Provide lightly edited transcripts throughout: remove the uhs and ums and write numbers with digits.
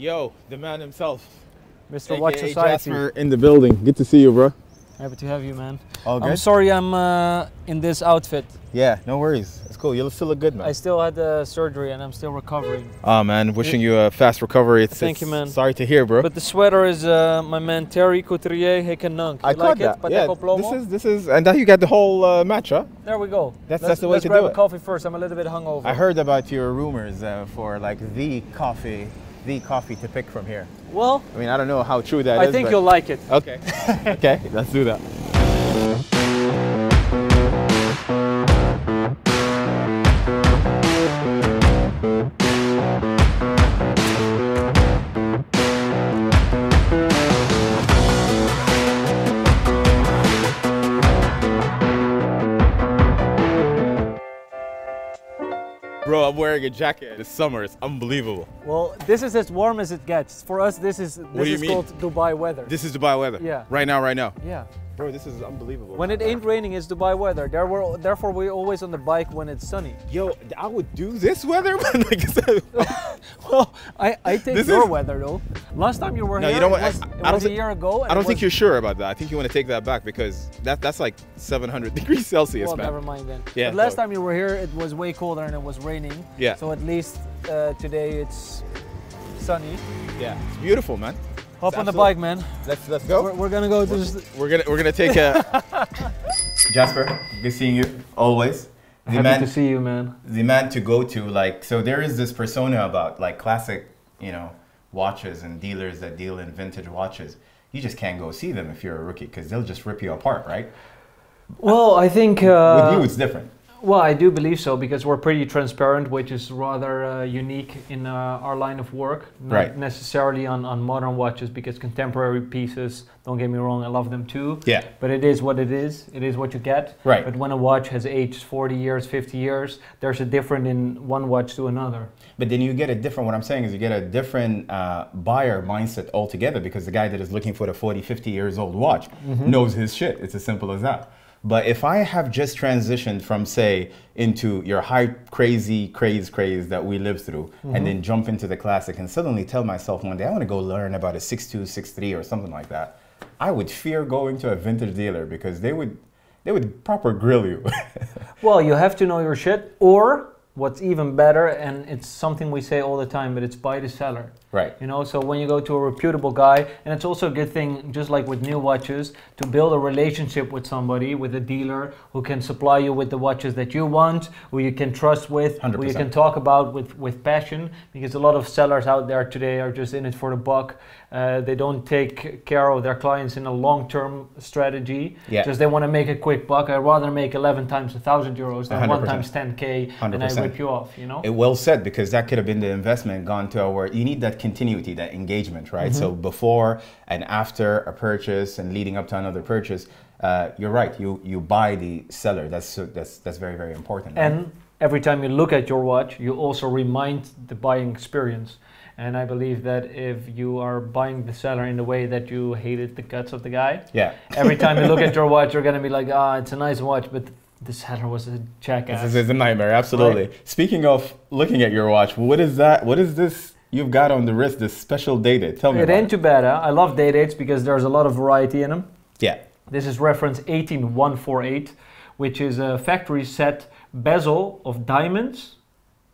Yo, the man himself. Mr. Watch AKA Society. Jasper in the building. Good to see you, bro. Happy to have you, man. All good? I'm sorry I'm in this outfit. Yeah, no worries. It's cool. You still look good, man. I still had surgery and I'm still recovering. Oh, man. Wishing you a fast recovery. Thank you, man. Sorry to hear, bro. But the sweater is my man Terry Couturier Hekenunk. I caught that. Yeah, Plomo? this is, and now you got the whole match, huh? There we go. That's the way to do it. Let's grab a coffee first. I'm a little bit hungover. I heard about your rumors for like the coffee to pick from here. Well, I mean, I don't know how true that is. I think you'll like it. Okay. Okay, let's do that. Bro, I'm wearing a jacket this summer. It's unbelievable. Well, this is as warm as it gets. For us, this is called Dubai weather. This is Dubai weather? Yeah. Right now? Yeah. Bro, this is unbelievable. When it ain't raining, it's Dubai weather. Therefore, we're always on the bike when it's sunny. Yo, I would do this weather, man. Like I said. Well, I take your weather though. Last time you were here, you know what? it was a year ago. I don't think you're sure about that. I think you want to take that back because that's like 700 degrees Celsius, well, man. Never mind then. Yeah. But last time you were here, it was way colder and it was raining. Yeah. So at least today it's sunny. Yeah, it's beautiful, man. Hop on the bike, man. Let's go. We're gonna go to this. We're gonna take a. Jasper, good seeing you always. Happy to see you, man. The man to go to, like, so there is this persona about like classic, watches and dealers that deal in vintage watches. You just can't go see them if you're a rookie because they'll just rip you apart, right? Well, I think with you it's different. Well, I do believe so because we're pretty transparent, which is rather unique in our line of work. Not necessarily on modern watches because contemporary pieces, don't get me wrong, I love them too. Yeah. But it is what it is. It is what you get. Right. But when a watch has aged 40 years, 50 years, there's a difference in one watch to another. But then you get a different, what I'm saying is you get a different buyer mindset altogether because the guy that is looking for the 40, 50 years old watch knows his shit. It's as simple as that. But if I have just transitioned from, say, into your high craze that we live through, and then jump into the classic and suddenly tell myself one day, I want to go learn about a 6.2, 6.3 or something like that, I would fear going to a vintage dealer because they would proper grill you. Well, you have to know your shit, or what's even better, and it's something we say all the time, but it's buy the seller. Right. So when you go to a reputable guy, and it's also a good thing, just like with new watches, to build a relationship with somebody, with a dealer who can supply you with the watches that you want, who you can trust with, 100%. who you can talk about with passion, because a lot of sellers out there today are just in it for the buck. They don't take care of their clients in a long-term strategy. Yeah. Just they want to make a quick buck. I'd rather make 11 times 1,000 euros than 100%. 1 times 10K, 100%. and I rip you off, It well said, because that could have been the investment gone to where you need that continuity, that engagement, right? So before and after a purchase and leading up to another purchase, you're right. You buy the seller. That's very, very important. Right? And every time you look at your watch, you also remind the buying experience. And I believe that if you are buying the seller in the way that you hated the guts of the guy, every time you look at your watch, you're gonna be like, it's a nice watch, but the seller was a jackass. This is a nightmare, absolutely. Right? Speaking of looking at your watch, what is that? What is this you've got on the wrist, this special day date? Tell me about it. It ain't too bad, huh? I love day dates because there's a lot of variety in them. Yeah. This is reference 18148, which is a factory set bezel of diamonds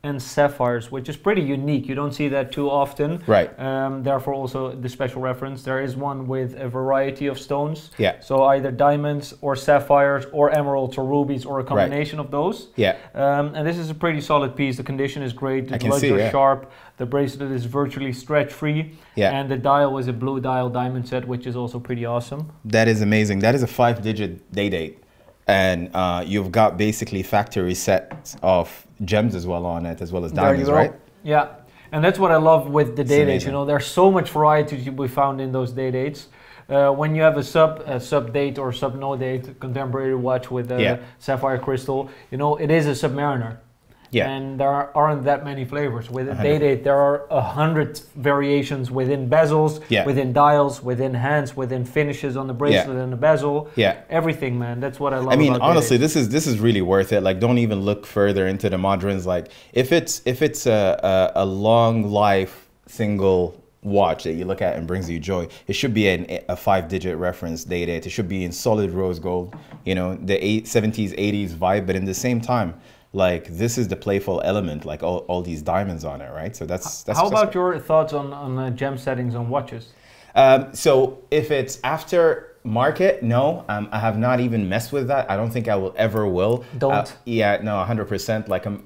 and sapphires, which is pretty unique. You don't see that too often. Right. Therefore also the special reference. There is one with a variety of stones. Yeah. So either diamonds or sapphires or emeralds or rubies or a combination of those. Yeah. And this is a pretty solid piece. The condition is great. The lugs are sharp. The bracelet is virtually stretch free. Yeah. And the dial is a blue dial diamond set, which is also pretty awesome. That is amazing. That is a 5-digit day date. And you've got basically factory sets of gems as well on it, as well as diamonds, right? Yeah, and that's what I love with the day dates. There's so much variety to be found in those day dates. When you have a sub date or sub no date contemporary watch with a sapphire crystal, it is a Submariner. Yeah. And there aren't that many flavors. With a day date, there are 100 variations within bezels, within dials, within hands, within finishes on the bracelet and the bezel. Yeah. Everything, man. That's what I love. I mean, honestly, this is really worth it. Like, don't even look further into the moderns. Like, if it's a long life single watch that you look at and brings you joy, it should be a 5-digit reference date. It should be in solid rose gold, you know, the 70s, 80s vibe. But in the same time, like, this is the playful element, like all these diamonds on it, right? So that's how about your thoughts on gem settings on watches? So if it's after market, no, I have not even messed with that. I don't think I will ever will. Don't? Yeah, no, 100%. Like, I'm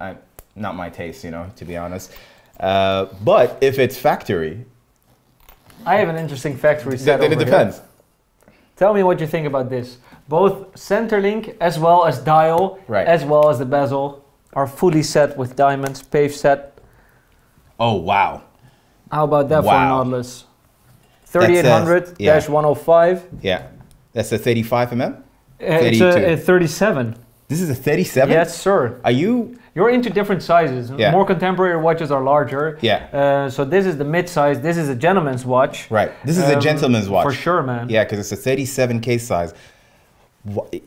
not my taste, you know, to be honest. But if it's factory, I have an interesting factory set over it depends. Here. Tell me what you think about this. Both center link as well as dial, as well as the bezel, are fully set with diamonds, pave set. Oh, wow. How about that for Nautilus? 3800-105. Yeah. That's a 35 mm? It's a 37. This is a 37? Yes, sir. You're into different sizes. Yeah. More contemporary watches are larger. Yeah. So this is the mid-size. This is a gentleman's watch. Right. This is a gentleman's watch. For sure, man. Yeah, because it's a 37 case size.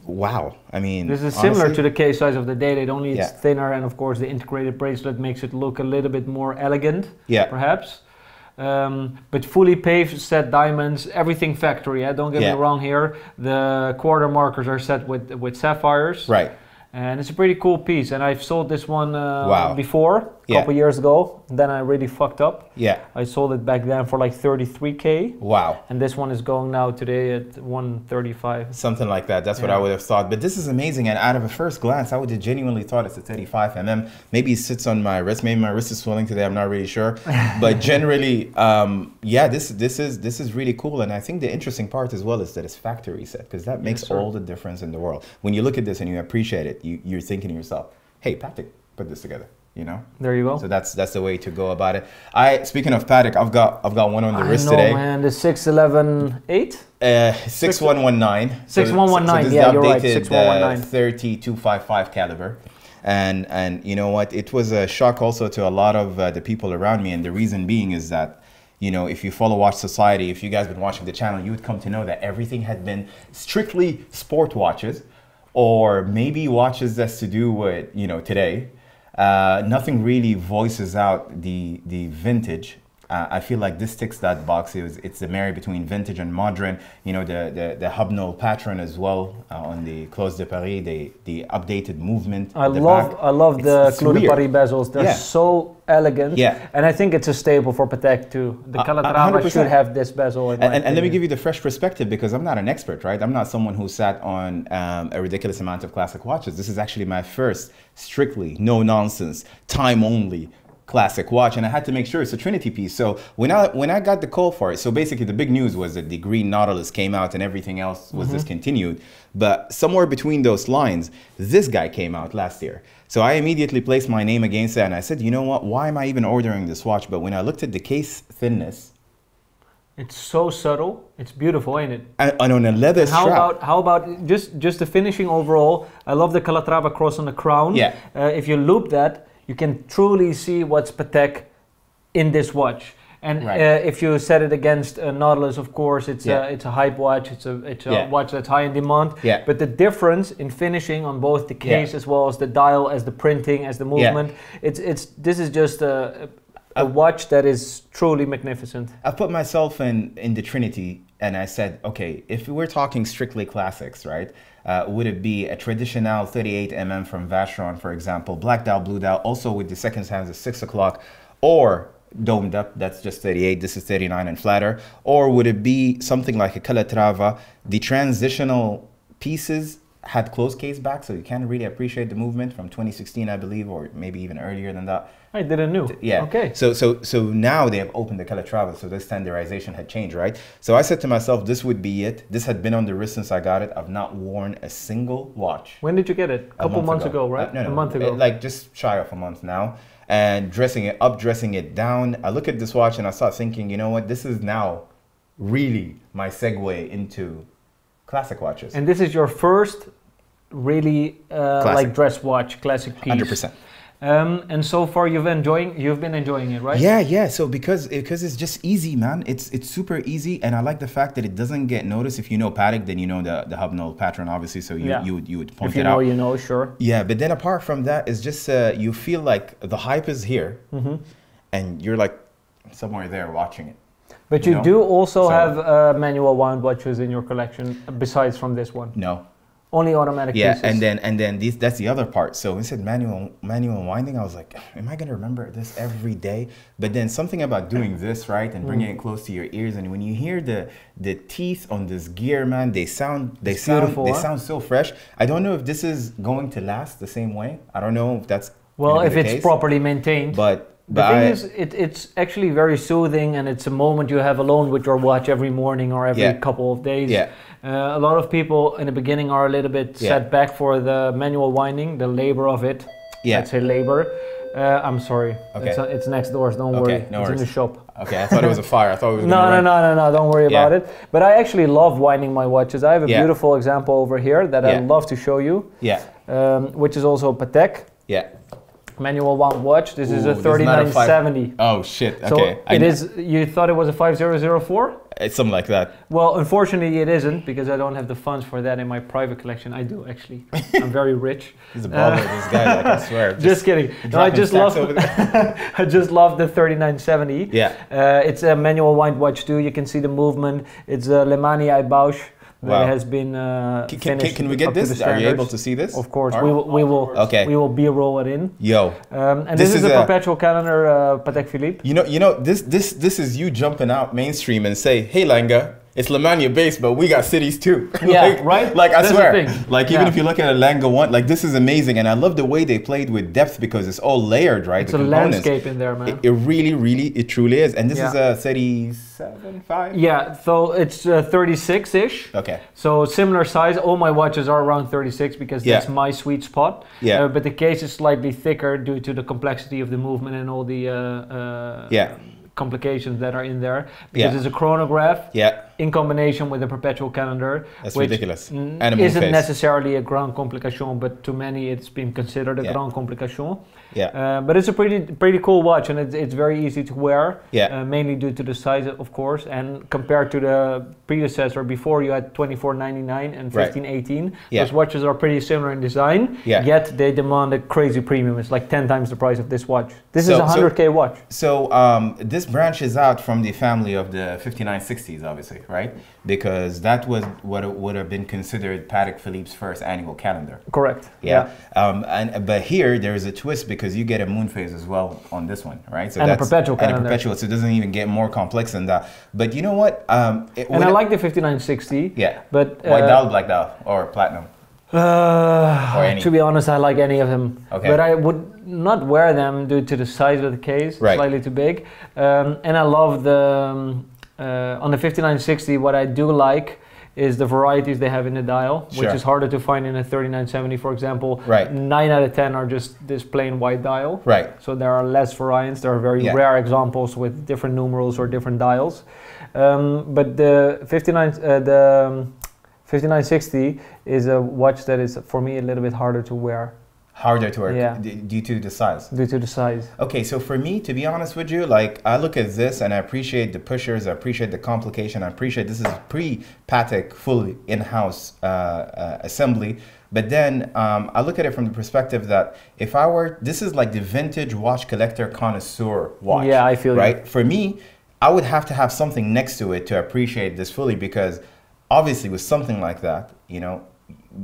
Wow. I mean, this is similar to the case size of the Day-Date, only it's thinner, and of course the integrated bracelet makes it look a little bit more elegant, perhaps. But fully paved set diamonds, everything factory. Don't get me wrong here. The quarter markers are set with sapphires. Right. And it's a pretty cool piece. And I've sold this one before, a couple years ago. Then I really fucked up. Yeah. I sold it back then for like 33K. Wow. And this one is going now today at 135. Something like that. That's what I would have thought. But this is amazing. And out of a first glance, I would have genuinely thought it's a 35 mm. Maybe it sits on my wrist. Maybe my wrist is swelling today. I'm not really sure. But generally, yeah, this is really cool. And I think the interesting part as well is that it's factory set, because that makes all the difference in the world. When you look at this and you appreciate it, you're thinking to yourself, hey, Patek put this together. You know, there you go. So that's the way to go about it. Speaking of Patek, I've got one on the wrist today. Man, the 6118. 6119. 6119. Yeah, you're right. 6119. 3255 caliber, and you know what? It was a shock also to a lot of the people around me, and the reason being is that, you know, if you follow Watch Society, if you guys been watching the channel, you would come to know that everything had been strictly sport watches, or maybe watches that's to do with, you know, today. Nothing really voices out the vintage. I feel like this ticks that box. It's the marry between vintage and modern. You know, the hobnail pattern as well on the Clos de Paris, the updated movement. I love the Clos de Paris bezels. They're so elegant. Yeah. And I think it's a staple for Patek too. The Calatrava should have this bezel. And let me give you the fresh perspective, because I'm not an expert, right? I'm not someone who sat on a ridiculous amount of classic watches. This is actually my first strictly no nonsense, time only classic watch, and I had to make sure it's a Trinity piece. So when I got the call for it, so basically the big news was that the green Nautilus came out and everything else was discontinued. But somewhere between those lines, this guy came out last year. So I immediately placed my name against it, and I said, you know what, why am I even ordering this watch? But when I looked at the case thinness, it's so subtle. It's beautiful, ain't it? And on a leather strap. How about just the finishing overall? I love the Calatrava cross on the crown. Yeah. If you loop that, you can truly see what's Patek in this watch. And if you set it against a Nautilus, of course, it's a hype watch. It's a watch that's high in demand. Yeah. But the difference in finishing on both the case as well as the dial, as the printing, as the movement, this is just a watch that is truly magnificent. I put myself in the Trinity, and I said, okay, if we're talking strictly classics, right? Would it be a traditional 38 mm from Vacheron, for example, black dial, blue dial, also with the seconds hands at 6 o'clock, or domed up, that's just 38, this is 39 and flatter, or would it be something like a Calatrava? The transitional pieces had closed case back, so you can't really appreciate the movement from 2016, I believe, or maybe even earlier than that. I didn't know. Yeah. Okay. So now they have opened the Calatrava, so this standardization had changed, right? So I said to myself, this would be it. This had been on the wrist since I got it. I've not worn a single watch. When did you get it? A couple months ago, right? No, a month ago. Like just shy of a month now. And dressing it up, dressing it down. I look at this watch and I start thinking, you know what? This is now really my segue into classic watches. And this is your first really like dress watch, classic piece. 100%. And so far you've been enjoying it, right? Yeah. So because it's just easy, man. It's super easy, and I like the fact that it doesn't get noticed. If you know Patek, then you know the hobnail pattern, obviously. So you would point it out. If you know, sure. Yeah, but then apart from that, it's just you feel like the hype is here, and you're like somewhere there watching it. But you do also have manual wound watches in your collection, besides from this one? No. Only automatic pieces. and then that's the other part. So when it said manual winding, I was like, am I gonna remember this every day? But then something about doing this, right, and bringing it close to your ears, and when you hear the teeth on this gear, man, they sound so fresh. I don't know if this is going to last the same way. I don't know if that's if it's properly maintained. But the thing is, it's actually very soothing, and it's a moment you have alone with your watch every morning or every couple of days. Yeah. A lot of people in the beginning are a little bit set back for the manual winding, the labor of it. Yeah. Let's say labor. I'm sorry. Okay. It's next door, so don't worry. No worries. It's in the shop. Okay, I thought it was a fire. I thought it was No, don't worry about it. But I actually love winding my watches. I have a beautiful example over here that I'd love to show you. Yeah. Which is also a Patek. Yeah. Manual wound watch. This is a 3970. Oh shit. Okay. So it is. You thought it was a 5004? It's something like that. Well, unfortunately, it isn't, because I don't have the funds for that in my private collection. I do, actually. I'm very rich. He's a baller, this guy. Like, I swear. Just kidding. No, I just love. I just love the 3970. Yeah. It's a manual wind watch too. You can see the movement. It's a Lemani Bausch. That has been finished. Can we get this? Are you able to see this? Of course, we will. Okay. We will B-roll it in. Yo. And this is a Perpetual Calendar Patek Philippe. You know, this is you jumping out mainstream and say, hey, Langa, it's Lemania based, but we got cities too. Yeah, right? Like, I swear. Like, even if you look at a Langa 1, like, this is amazing. And I love the way they played with depth, because it's all layered, right? It's a landscape in there, man. It really, it truly is. And this is a 37.5? Yeah, so it's 36-ish. Okay. So similar size. All my watches are around 36, because that's my sweet spot. Yeah. But the case is slightly thicker due to the complexity of the movement and all the complications that are in there, because it's a chronograph in combination with a perpetual calendar. That's ridiculous. Isn't necessarily a grand complication, but to many it's been considered a grand complication. Yeah. But it's a pretty cool watch, and it's very easy to wear. Yeah. Mainly due to the size, of course, and compared to the predecessor before, you had 2499 and 1518. Those watches are pretty similar in design. Yeah. Yet they demand a crazy premium. It's like 10 times the price of this watch. This is a 100K watch. So this branches out from the family of the 5960s, obviously, right? Because that was what would have been considered Patek Philippe's first annual calendar. Correct. Yeah. But here there is a twist, because you get a moon phase as well on this one, right? So and a perpetual calendar. And a perpetual, so it doesn't even get more complex than that. But you know what? And I like the 5960. Yeah. But white dial, black dial, or platinum. To be honest, I like any of them. Okay. But I would not wear them due to the size of the case, slightly too big. And I love the on the 5960. What I do like is the varieties they have in the dial, which is harder to find in a 3970, for example. Right. 9 out of 10 are just this plain white dial. Right. So there are less variants. There are very rare examples with different numerals or different dials. But the 5960 is a watch that is, for me, a little bit harder to wear. Harder to wear due to the size. Due to the size. Okay, so for me, to be honest with you, like, I look at this and I appreciate the pushers, I appreciate the complication, I appreciate this is pre-Patek fully in-house assembly. But then I look at it from the perspective that if I were, this is like the vintage watch collector connoisseur watch. Yeah, I feel right. For me, I would have to have something next to it to appreciate this fully, because obviously with something like that, you know,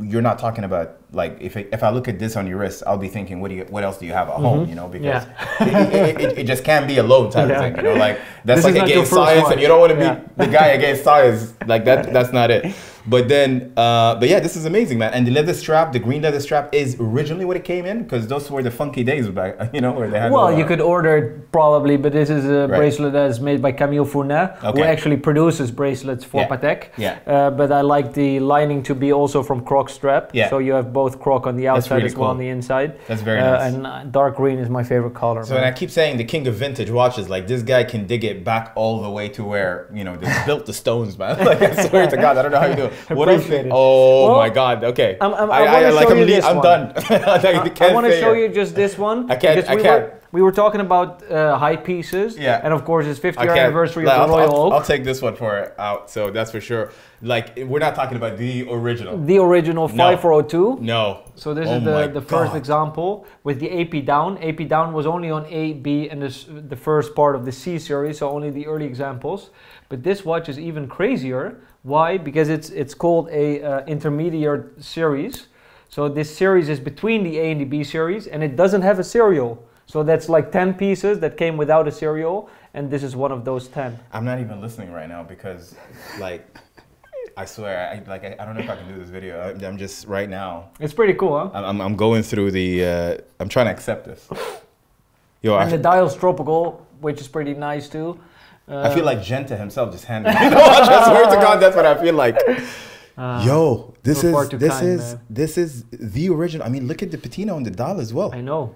you're not talking about, like, if I look at this on your wrist, I'll be thinking, what else do you have at home, you know, because it just can't be a load type of thing, you know, like, that's this like against science, and you don't want to be the guy against science, like that's not it. But then, but yeah, this is amazing, man. And the leather strap, the green leather strap, is originally what it came in, because those were the funky days back, you know, where they had. Well, you could order it probably, but this is a bracelet that is made by Camille Fournet, who actually produces bracelets for Patek. Yeah. But I like the lining to be also from croc strap, so you have both croc on the outside as well on the inside. That's very nice. And dark green is my favorite color. So, and I keep saying the king of vintage watches, like, this guy can dig it back all the way to where, you know, they built the stones, man. Like, I swear to God, I don't know how you do it. What is it? Oh, well, my God. Okay. I'm done. I want to show you just this one. I can't. we were talking about high pieces. Yeah. And of course, it's 50th anniversary of the Royal Oak. I'll take this one for out, so that's for sure. Like, we're not talking about the original. The original 5402. No. So this is the first example with the AP down. AP down was only on A, B, and the first part of the C series, so only the early examples. But this watch is even crazier. Why? Because it's called a intermediate series. So this series is between the A and the B series, and it doesn't have a serial. So that's like 10 pieces that came without a serial, and this is one of those 10. I'm not even listening right now because, like, I swear, I don't know if I can do this video. I'm just right now. It's pretty cool, huh? I'm going through the. I'm trying to accept this. Yo, and the dial's tropical, which is pretty nice too. I feel like Genta himself just handed me the watch. I swear to God, that's what I feel like. Yo, this is the original. I mean, look at the patina on the dial as well. I know.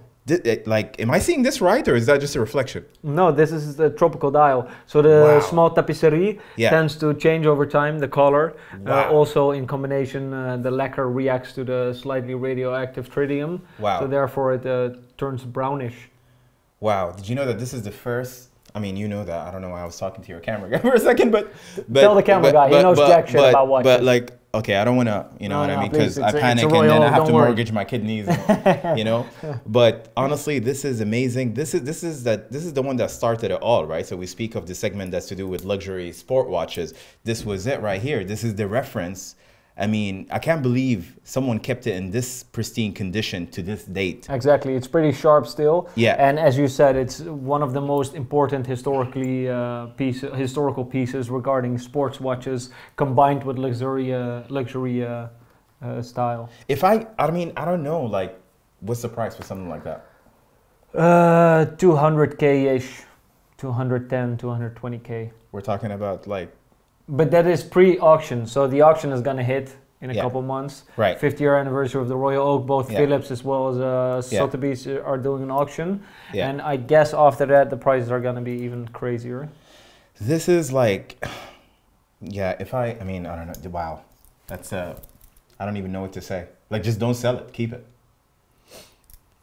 Like, am I seeing this right, or is that just a reflection? No, this is the tropical dial. So the small tapisserie tends to change over time, the color. Also, in combination, the lacquer reacts to the slightly radioactive tritium. Wow. So therefore, it turns brownish. Wow. Did you know that this is the first? I mean, you know that. I don't know why I was talking to your camera guy for a second, but tell the camera guy. He knows jack shit about watches. But like, okay, I don't want to, you know what I mean? Because I panic and then I have to mortgage my kidneys, and, you know. But honestly, this is amazing. This is the one that started it all, right? So we speak of the segment that's to do with luxury sport watches. This was it right here. This is the reference. I mean, I can't believe someone kept it in this pristine condition to this date. Exactly, it's pretty sharp still. Yeah. And as you said, it's one of the most important historical pieces regarding sports watches combined with luxury style. I mean, I don't know, like, what's the price for something like that? 200K-ish, 210, 220K. We're talking about like. But that is pre-auction, so the auction is going to hit in a couple months. Right. 50th anniversary of the Royal Oak, both Philips as well as Sotheby's are doing an auction. Yeah. And I guess after that, the prices are going to be even crazier. This is like, I mean, I don't know. Wow. That's, I don't even know what to say. Like, just don't sell it. Keep it.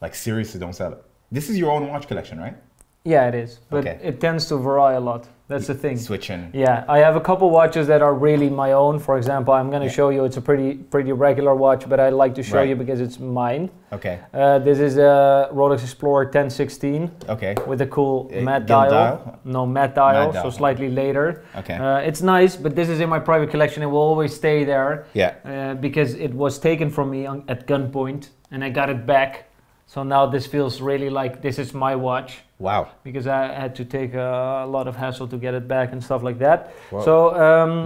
Like, seriously, don't sell it. This is your own watch collection, right? Yeah, it is. But it tends to vary a lot. That's the thing. Switching. Yeah, I have a couple watches that are really my own. For example, I'm going to show you. It's a pretty regular watch, but I like to show you because it's mine. Okay. This is a Rolex Explorer 1016. Okay. With a cool matte dial. No, matte dial, so slightly later. Okay. It's nice, but this is in my private collection. It will always stay there. Yeah. Because it was taken from me at gunpoint, and I got it back. So now this feels really like this is my watch. Wow. Because I had to take a lot of hassle to get it back and stuff like that. Whoa. So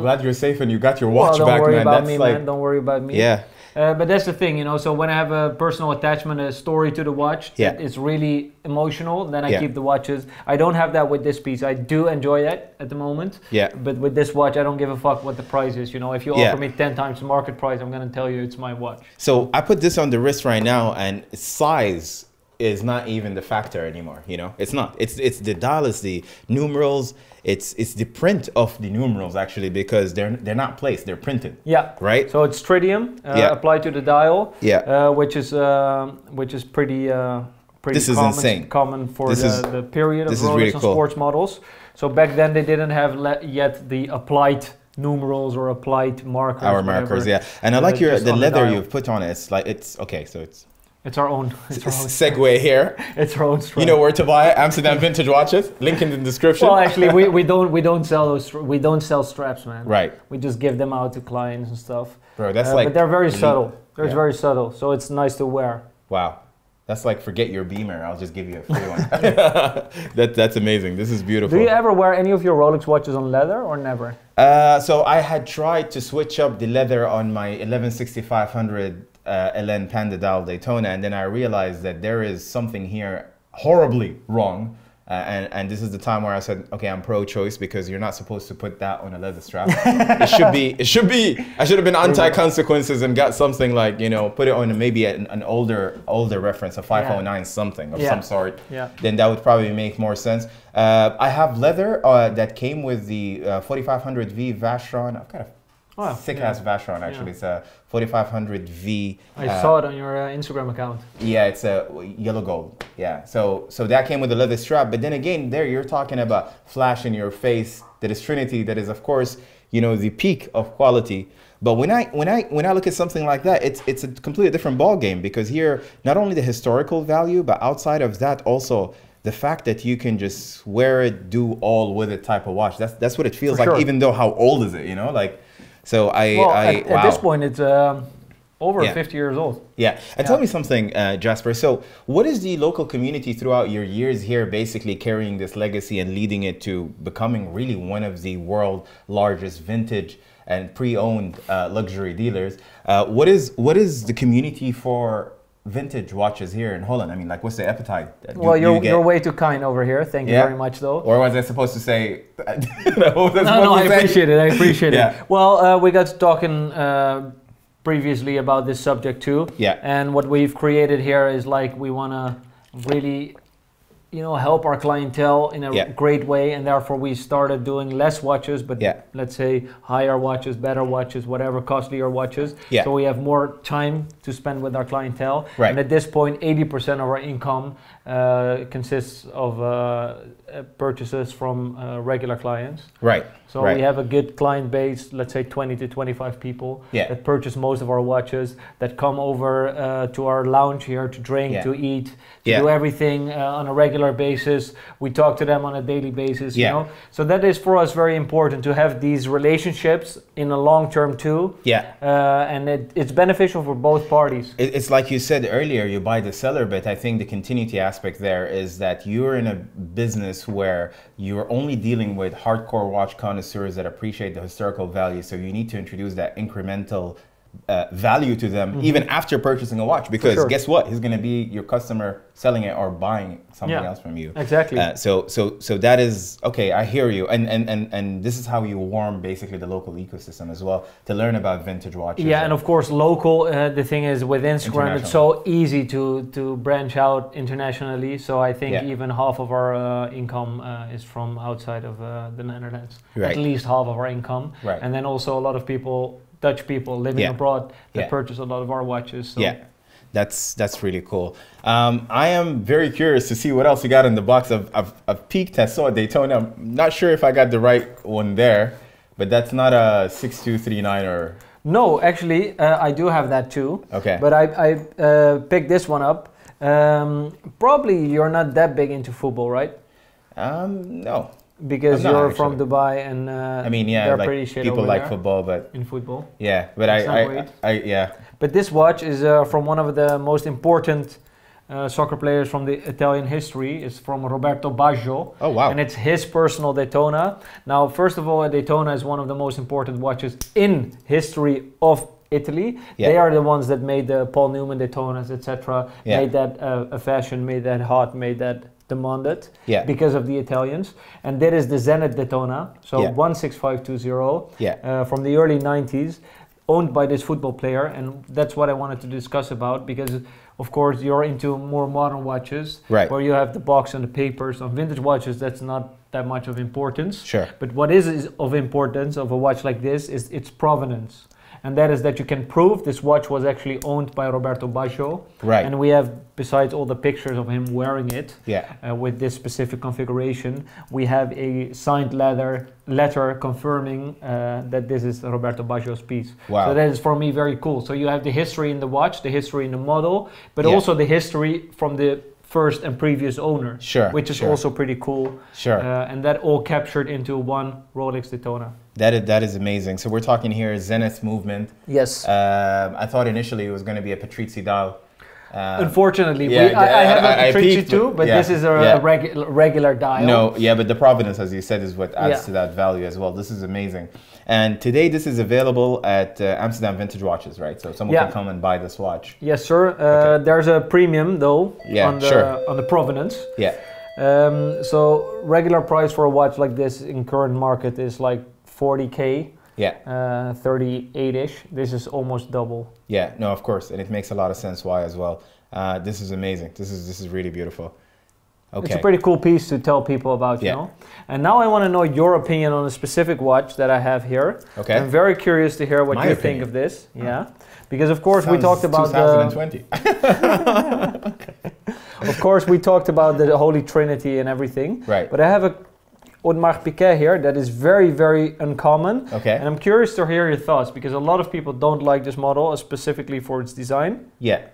glad you're safe and you got your watch back, man. Don't worry about me, man. Don't worry about me. Yeah. But that's the thing, you know. So when I have a personal attachment, a story to the watch, it's really emotional. Then I keep the watches. I don't have that with this piece. I do enjoy that at the moment. Yeah. But with this watch, I don't give a fuck what the price is. You know, if you offer me 10 times the market price, I'm gonna tell you it's my watch. So I put this on the wrist right now, and size is not even the factor anymore. You know, it's not. It's the dial, it's the numerals. It's the print of the numerals actually, because they're not placed, they're printed. Yeah. Right. So it's tritium applied to the dial. Yeah. Which is pretty. This is insane. Common for the period of Rolex and sports models. So back then they didn't have yet the applied numerals or applied markers. Our markers, yeah. And I like the leather you've put on it. It's like okay. So it's our own. Segue here. It's our own strap. You know where to buy Amsterdam vintage watches? Link in the description. Well, actually, we don't sell those. We don't sell straps, man. Right. We just give them out to clients and stuff. Bro, that's but they're very subtle. They're very subtle, so it's nice to wear. Wow. That's like, forget your Beamer, I'll just give you a free one. That's amazing. This is beautiful. Do you ever wear any of your Rolex watches on leather or never? So I had tried to switch up the leather on my 116500 LN Panda Dial Daytona, and then I realized that there is something here horribly wrong. And this is the time where I said, okay, I'm pro-choice, because you're not supposed to put that on a leather strap. It should be. I should have been anti-consequences and got something like, you know, put it on maybe an older reference, a 509 something of some sort. Yeah. Then that would probably make more sense. I have leather that came with the 4500V Vacheron. I've got Oh, sick ass Vacheron actually. It's a 4500V. I saw it on your Instagram account. Yeah, it's a yellow gold. Yeah, so that came with a leather strap. But then again, there you're talking about flash in your face. That is Trinity. That is, of course, you know, the peak of quality. But when I look at something like that, it's a completely different ball game, because here not only the historical value, but outside of that also the fact that you can just wear it, do all with it type of watch. That's what it feels like, even though how old is it, you know? Like, so at this point it's over 50 years old. Yeah. And tell me something, Jasper. So what is the local community throughout your years here basically carrying this legacy and leading it to becoming really one of the world's largest vintage and pre-owned luxury dealers? What is the community for vintage watches here in Holland? I mean, like, what's the appetite? You're way too kind over here. Thank you very much, though. Or was I supposed to say? No, I appreciate it. I appreciate it. Well, we got talking previously about this subject too. Yeah. And what we've created here is like we want to really, you know, help our clientele in a great way, and therefore we started doing less watches, but let's say higher watches, better watches, whatever, costlier watches. So we have more time to spend with our clientele. Right. And at this point, 80% of our income consists of purchases from regular clients. Right. So we have a good client base, let's say 20 to 25 people that purchase most of our watches, that come over to our lounge here to drink, to eat, to do everything on a regular basis. We talk to them on a daily basis, you know. So that is for us very important, to have these relationships in the long term too. And it's beneficial for both parties. It's like you said earlier, you buy the seller, but I think the continuity aspect there is that you're in a business where you're only dealing with hardcore watch connoisseurs that appreciate the historical value. So you need to introduce that incremental value to them even after purchasing a watch, because guess what? He's going to be your customer selling it or buying something else from you. Exactly. So that is okay. I hear you, and this is how you warm basically the local ecosystem as well, to learn about vintage watches. Yeah, and of course local. The thing is, with Instagram, it's so easy to branch out internationally. So I think even half of our income is from outside of the Netherlands. Right. At least half of our income. Right. And then also a lot of people, Dutch people living abroad, that purchase a lot of our watches. So. Yeah, that's really cool. I am very curious to see what else you got in the box. I've peeked, I saw a Daytona. I'm not sure if I got the right one there, but that's not a 6239 or... No, actually, I do have that too. Okay. But I picked this one up. Probably you're not that big into football, right? No. Because you're from Dubai, and I mean, they're like pretty shit people over like there football, but in football. Yeah, but I. But this watch is from one of the most important soccer players from the Italian history. It's from Roberto Baggio. Oh wow! And it's his personal Daytona. Now, first of all, a Daytona is one of the most important watches in history of Italy. They are the ones that made the Paul Newman Daytonas, etc. Made that a fashion, made that hot, made that demanded because of the Italians. And that is the Zenith Daytona, so 16520 from the early 90s, owned by this football player. And that's what I wanted to discuss about, because of course you're into more modern watches, where you have the box and the papers. On vintage watches, that's not that much of importance. Sure. But what is of importance of a watch like this is its provenance. And that is that you can prove this watch was actually owned by Roberto Baggio. Right. And we have, besides all the pictures of him wearing it with this specific configuration, we have a signed letter confirming that this is Roberto Baggio's piece. Wow. So that is for me very cool. So you have the history in the watch, the history in the model, but also the history from the first and previous owner, which is also pretty cool. And that all captured into one Rolex Daytona. That is amazing. So we're talking here Zenith Movement. Yes. I thought initially it was going to be a Patrizzi dial. Unfortunately, I have a Patrizzi too, but this is a regular dial. No, but the provenance, as you said, is what adds to that value as well. This is amazing. And today this is available at Amsterdam Vintage Watches, right? So someone can come and buy this watch. Yes, sir. There's a premium though on the provenance. Yeah. So regular price for a watch like this in current market is like 40K. 38-ish. This is almost double. Yeah, no, of course, and it makes a lot of sense why as well. This is amazing. This is really beautiful. It's a pretty cool piece to tell people about, you know. And now I want to know your opinion on a specific watch that I have here. Okay. I'm very curious to hear what you think of this. Yeah. Because of course we talked about 2020. Of course we talked about the Holy Trinity and everything. Right. But I have a Audemars Piguet here that is very, very uncommon. Okay. And I'm curious to hear your thoughts because a lot of people don't like this model specifically for its design. Yeah.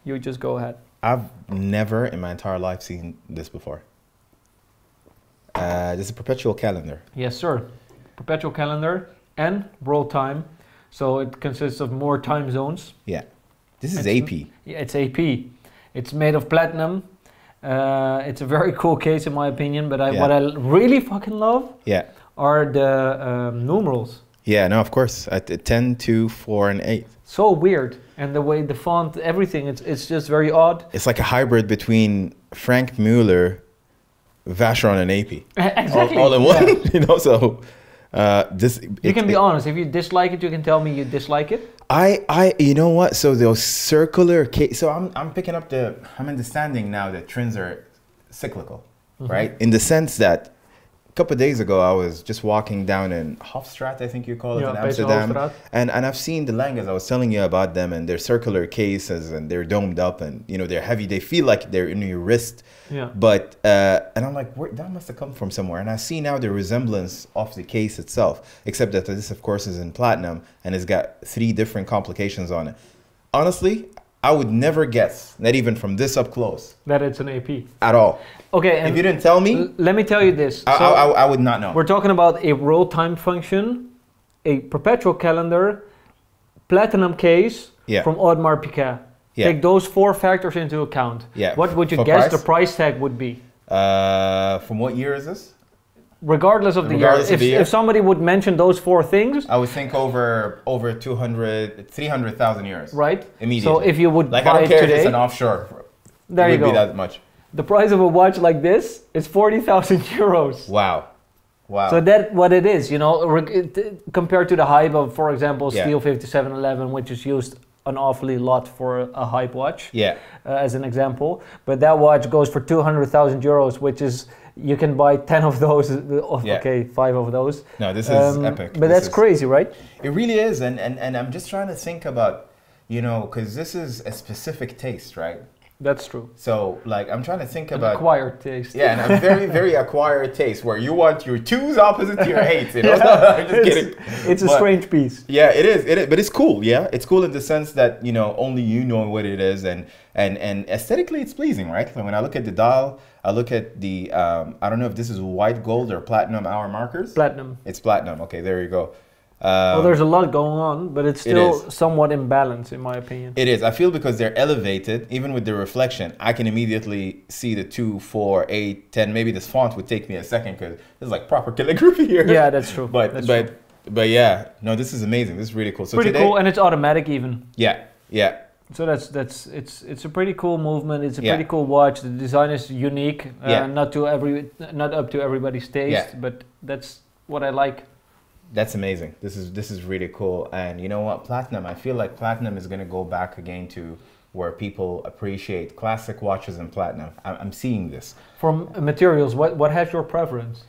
You just go ahead. I've never in my entire life seen this before. This is a Perpetual Calendar. Yes, sir. Perpetual Calendar and world time. So it consists of more time zones. Yeah. This is AP. Yeah, it's AP. It's made of platinum. It's a very cool case in my opinion, but what I really fucking love are the numerals. Yeah, no, of course. At 10, 2, 4, and 8. So weird. And the way the font, everything, it's just very odd. It's like a hybrid between Frank Mueller, Vacheron, and AP. Exactly. All in one, you know, so... you can be honest. If you dislike it, you can tell me you dislike it. You know what? So those circular case. So I'm picking up I'm understanding now that trends are cyclical, right? In the sense that a couple of days ago I was just walking down in Hofstraat, I think you call it, in Amsterdam, and I've seen the Langes. I was telling you about them, and they're circular cases, and they're domed up, and you know they're heavy. They feel like they're in your wrist. Yeah. But and I'm like, that must have come from somewhere. And I see now the resemblance of the case itself, except that this, of course, is in platinum, and it's got 3 different complications on it. Honestly, I would never guess, not even from this up close, that it's an AP at all. Okay, and if you didn't tell me, let me tell you this. I would not know. We're talking about a world time function, a perpetual calendar, platinum case from Audemars Piguet. Take those 4 factors into account. What would you guess the price tag would be? From what year is this? Regardless of the year. If somebody would mention those 4 things, I would think over 300,000 euros. Right. Immediately. So if you would like, buy I don't care today, if it's an offshore. There it you go. Be that much. The price of a watch like this is 40,000 euros. Wow. Wow. So that's what it is, you know, compared to the hype of, for example, Steel 5711, which is used an awfully lot for a hype watch. Yeah. As an example. But that watch goes for 200,000 euros, which is, you can buy 10 of those, okay, 5 of those. No, this is epic. But that's crazy, right? It really is. And I'm just trying to think about, you know, because this is a specific taste, right? That's true. So, like, I'm trying to think about... acquired taste. Yeah, and a very, very acquired taste where you want your 2s opposite to your 8s, you know? I'm just kidding. It's a strange piece. Yeah, it is. But it's cool, yeah? It's cool in the sense that, you know, only you know what it is. And aesthetically, it's pleasing, right? When I look at the dial, I look at the... I don't know if this is white gold or platinum hour markers. Platinum. It's platinum. Okay, there you go. Well, there's a lot going on, but it's still somewhat imbalanced, in my opinion. It is. I feel because they're elevated, even with the reflection, I can immediately see the 2, 4, 8, 10. Maybe this font would take me a second because there's like proper calligraphy here. Yeah, that's true. But yeah, no, this is amazing. This is really cool. So pretty cool, and it's automatic even. Yeah, yeah. So it's a pretty cool movement. It's a pretty cool watch. The design is unique. Not up to everybody's taste, but that's what I like. That's amazing. This is really cool. And you know what? Platinum, I feel like platinum is going to go back again to where people appreciate classic watches and platinum. I'm seeing this. From materials, what has your preference?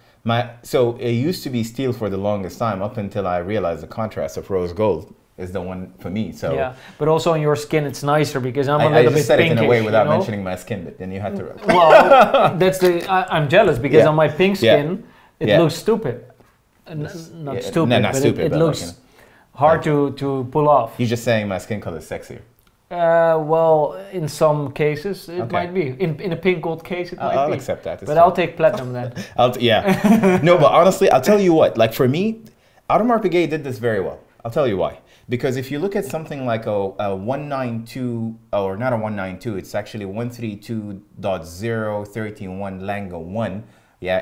So it used to be steel for the longest time up until I realized the contrast of rose gold is the one for me. So yeah, but also on your skin it's nicer because I'm a little bit pinkish. I just said it in a way without mentioning my skin, but then you had to... Well, I'm jealous because on my pink skin, it looks stupid. Not stupid, but it looks hard to pull off. You're just saying my skin color is sexier. Well, in some cases it might be. In a pink gold case it might be. I'll accept that. But I'll take platinum then. No, but honestly, I'll tell you what. Like for me, Audemars Piguet did this very well. I'll tell you why. Because if you look at something like a 192, or not a 192, it's actually 132.013.1 Lange 1,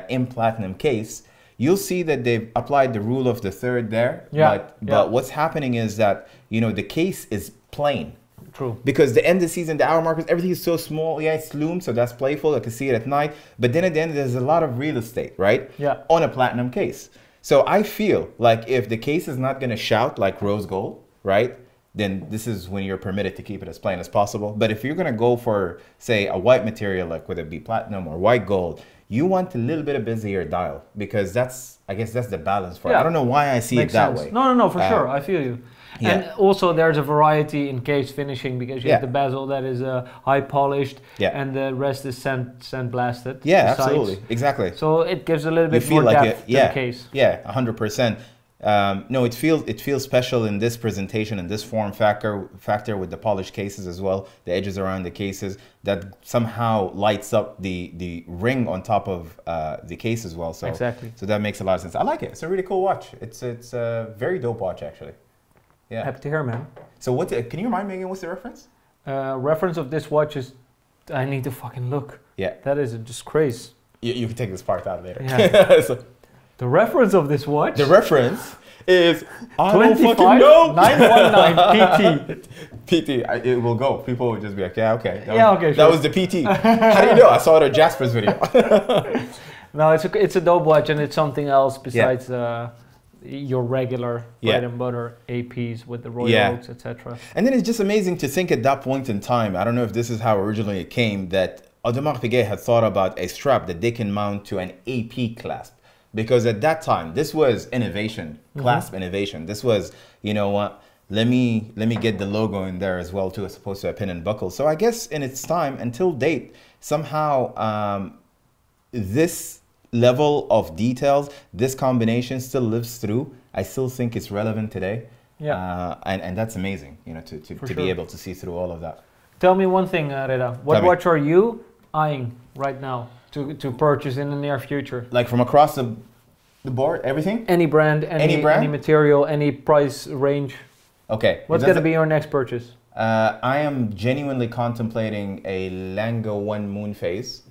in platinum case. You'll see that they've applied the rule of the third there. But what's happening is that, you know, the case is plain. True. Because the end of the season, the hour markers, everything is so small. Yeah, it's loomed, so that's playful. I can see it at night. But then at the end, there's a lot of real estate, right? Yeah. On a platinum case. So I feel like if the case is not going to shout like rose gold, right? then this is when you're permitted to keep it as plain as possible. But if you're going to go for, say, a white material, like whether it be platinum or white gold, you want a little bit of busier dial, because I guess that's the balance for it. I don't know why I see it that way. No, for sure. I feel you. Yeah. And also there's a variety in case finishing, because you have the bezel that is high polished, and the rest is sandblasted. Yeah, absolutely. Exactly. So it gives a little bit more depth to the case. Yeah, 100%. No, it feels special in this presentation, in this form factor with the polished cases as well, the edges around the cases, that somehow lights up the ring on top of the case as well. So exactly. So that makes a lot of sense. I like it. It's a really cool watch. It's a very dope watch, actually. Yeah. Happy to hear, man. So can you remind me again, what's the reference? Reference of this watch is, I need to fucking look. Yeah. That is a disgrace. You can take this part out later. Yeah. So, the reference of this watch? The reference is, I don't fucking know. 919 PT. PT, it will go. People will just be like, yeah, okay. Sure. That was the PT. How do you know? I saw it on Jasper's video. No, it's a dope watch, and it's something else besides your regular bread and butter APs with the Rolex, etc. And then it's just amazing to think at that point in time, I don't know if this is how originally it came, that Audemars Piguet had thought about a strap that they can mount to an AP clasp. Because at that time, this was innovation, clasp innovation. This was, you know what, let me get the logo in there as well too, as opposed to a pin and buckle. So I guess in its time, until date, somehow this level of details, this combination still lives through. I still think it's relevant today. Yeah. And that's amazing, you know, to be able to see through all of that. Tell me one thing, Reda. What watch are you eyeing right now to purchase in the near future? Like from across the board, everything? Any brand, any material, any price range. Okay. What's going to be your next purchase? I am genuinely contemplating a Lango 1 moon phase.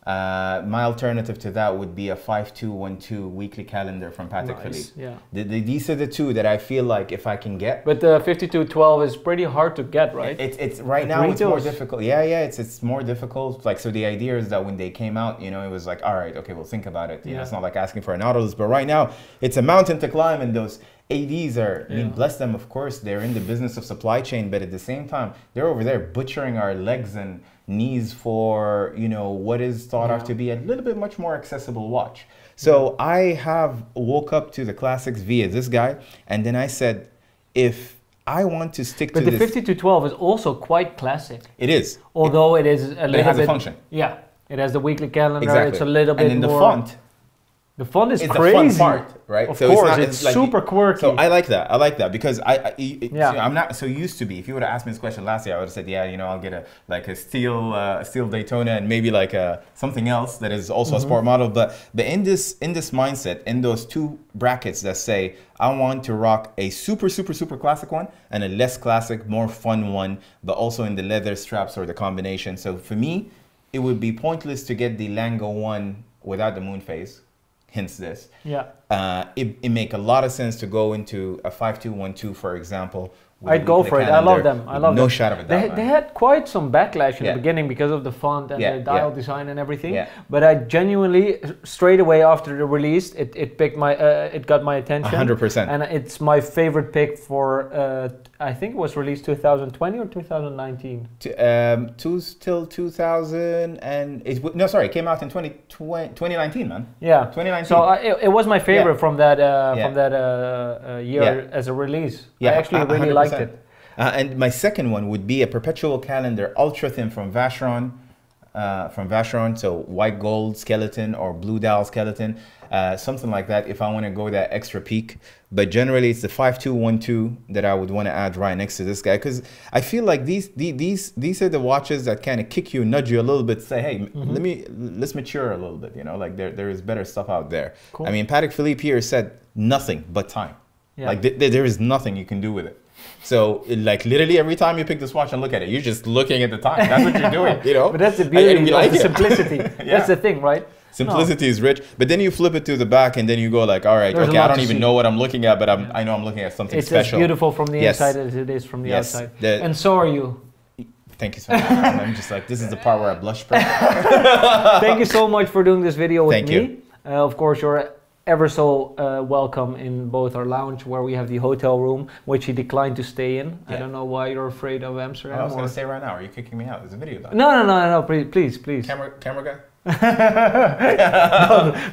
My alternative to that would be a 5212 weekly calendar from Patek Philippe. Yeah. These are the two that I feel like if I can get. But the 5212 is pretty hard to get, right? It's right now it's more difficult. Yeah, it's more difficult. Like, so the idea is that when they came out, you know, it was like, all right, okay, we'll think about it. You know, it's not like asking for a Nautilus, but right now it's a mountain to climb, and those ADs are, I mean, bless them, of course, they're in the business of supply chain, but at the same time, they're over there butchering our legs and knees for, you know, what is thought of to be a little bit much more accessible watch. So I have woke up to the classics via this guy, and then I said, if I want to stick to this... But the 5212 is also quite classic. It is. Although it is a little bit... it has a function. Yeah. It has the weekly calendar. Exactly. It's a little bit more... And then the font. The font is it's crazy. It's the fun part, right? Of course, it's like, super quirky. So I like that because I'm not so used to be. If you would have asked me this question last year, I would have said, yeah, you know, I'll get a steel Daytona and maybe like something else that is also a sport model. But in this mindset, in those two brackets that say, I want to rock a super classic one and a less classic, more fun one, but also in the leather straps or the combination. So for me, it would be pointless to get the Lango 1 without the moon phase. Hence this. Yeah. It make a lot of sense to go into a 5212, for example. I'd go for it. I love them. I love them. No shot of a doubt. They had quite some backlash in the beginning because of the font and the dial design and everything. Yeah. But I genuinely, straight away after the release, it got my attention. 100%. And it's my favorite pick for, I think it was released 2020 or 2019. Till 2000 and it came out in 2019, man. Yeah. 2019. So it was my favorite from that year as a release. Yeah. I actually really liked it. And my second one would be a Perpetual Calendar ultra thin from Vacheron. So white gold skeleton or blue dial skeleton, something like that if I want to go that extra peak. But generally it's the 5212 that I would want to add right next to this guy, because I feel like these are the watches that kind of kick you, nudge you a little bit, say, hey, let's mature a little bit, you know, like there is better stuff out there. Cool. I mean, Patek Philippe here said nothing but time. Yeah. Like there is nothing you can do with it. So like literally every time you pick this watch and look at it, you're just looking at the time. That's what you're doing, you know. But that's the beauty of the simplicity. That's the thing, right? Simplicity is rich, but then you flip it to the back and then you go like, all right, okay, I don't even know what I'm looking at, but I know I'm looking at something special. It's as beautiful from the inside as it is from the outside. And so are you. Thank you so much. I'm just like, this is the part where I blush. Thank you so much for doing this video with me. Thank you. Of course, you're ever so welcome in both our lounge, where we have the hotel room, which he declined to stay in. Yeah. I don't know why you're afraid of Amsterdam. I was going to say right now, are you kicking me out? There's a video done. No, please. Camera guy?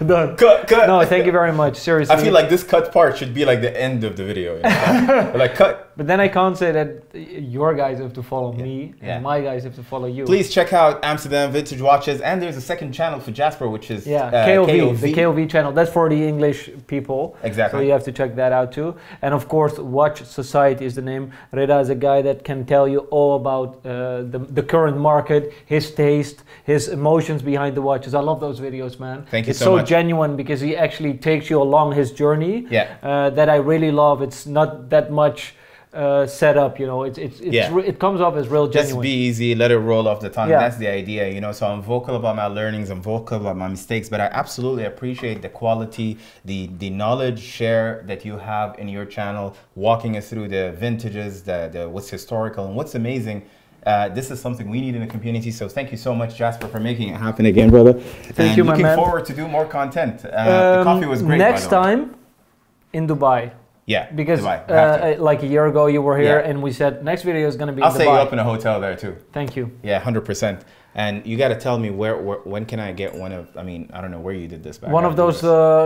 Done. Cut. No, thank you very much. Seriously. I feel like this cut part should be like the end of the video. You know? Like cut. But then I can't say that your guys have to follow me and my guys have to follow you. Please check out Amsterdam Vintage Watches, and there's a second channel for Jasper, which is KOV, the KOV channel. That's for the English people. Exactly. So you have to check that out too. And of course, Watch Society is the name. Reda is a guy that can tell you all about the current market, his taste, his emotions behind the watches. I love those videos, man. Thank you it's so much. It's so genuine because he actually takes you along his journey. That I really love. It's not that much set up, you know. It comes off as real genuine. Just be easy, let it roll off the tongue. That's the idea, you know. So I'm vocal about my learnings, I'm vocal about my mistakes, but I absolutely appreciate the quality, the knowledge share that you have in your channel, walking us through the vintages, the what's historical and what's amazing. This is something we need in the community, so thank you so much, Jasper, for making it happen again, brother. Thank you, my man. Looking forward to do more content. The coffee was great. Next time in Dubai. Yeah, because like a year ago you were here and we said next video is going to be in Dubai. I'll set you up in a hotel there too. Thank you. Yeah, 100%. And you got to tell me when can I get one of, I mean, I don't know where you did this. But one of those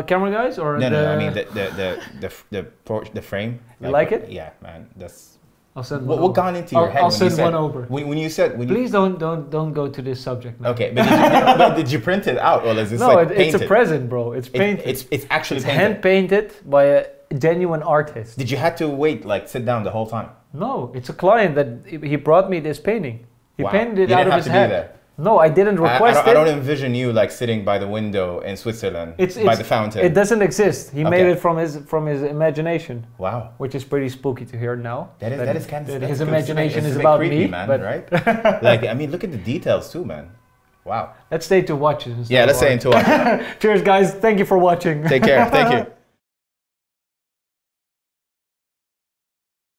camera guys or no, I mean the frame. You like it? Yeah, man. That's. I'll send what gone into your head? I'll send one over. When you said, please don't go to this subject. Man. Okay, but did you print it out or is this like painted? It's a present, bro. It's painted. It's actually painted. Hand painted by a genuine artist. Did you have to wait, like sit down the whole time? No, it's a client that he brought me this painting. He painted it out of his head. There. No, I didn't request it. I don't envision you like sitting by the window in Switzerland by the fountain. It doesn't exist. He made it from his imagination. Wow. Which is pretty spooky to hear now. That is kind of his imagination is about creepy, me, man, but right? Like I mean, look at the details too, man. Wow. Let's stay to watches. Yeah, let's stay into watches. Cheers, guys. Thank you for watching. Take care. Thank you.